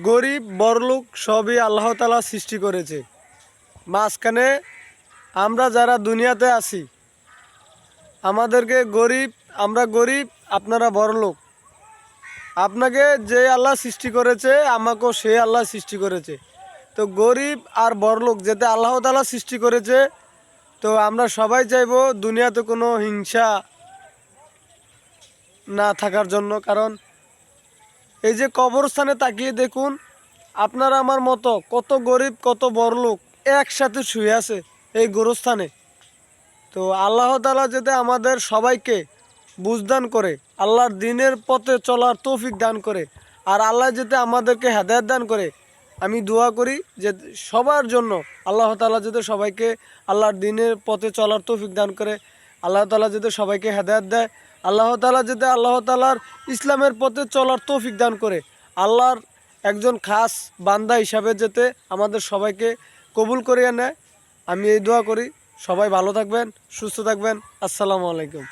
গরিব বড়লোক সবই আল্লাহ তাআলা সৃষ্টি করেছে। মাঝখানে আমরা যারা দুনিয়াতে আছি, আমাদেরকে গরিব, আমরা গরিব, আপনারা বড়লোক। আপনাকে যে আল্লাহ সৃষ্টি করেছে, আমাকেও সে আল্লাহ সৃষ্টি করেছে। তো গরিব আর বড়লোক যেতে আল্লাহ তাআলা সৃষ্টি করেছে। তো আমরা সবাই চাইবো দুনিয়াতে কোনো হিংসা না থাকার জন্য। কারণ এই যে কবরস্থানে তাকিয়ে দেখুন, আপনার আমার মতো কত গরিব কত বড়লোক একসাথে শুয়ে আছে এই গোরস্থানে। তো আল্লাহ তাআলা যাতে আমাদের সবাইকে বুঝদান করে, আল্লাহর দিনের পথে চলার তৌফিক দান করে, আর আল্লাহ যাতে আমাদেরকে হেদায়েত দান করে। আমি দোয়া করি যে সবার জন্য আল্লাহ তাআলা যাতে সবাইকে আল্লাহর দিনের পথে চলার তৌফিক দান করে, আল্লাহ তাআলা যাতে সবাইকে হেদায়েত দেয়, আল্লাহ তাআলা যাতে আল্লাহ তাআলার ইসলামের পথে চলার তৌফিক দান করে, আল্লাহর একজন খাস বান্দা হিসাবে যাতে আমাদের সবাইকে কবুল করিয়ে নেয়। আমি এই দোয়া করি। সবাই ভালো থাকবেন, সুস্থ থাকবেন। আসসালামু আলাইকুম।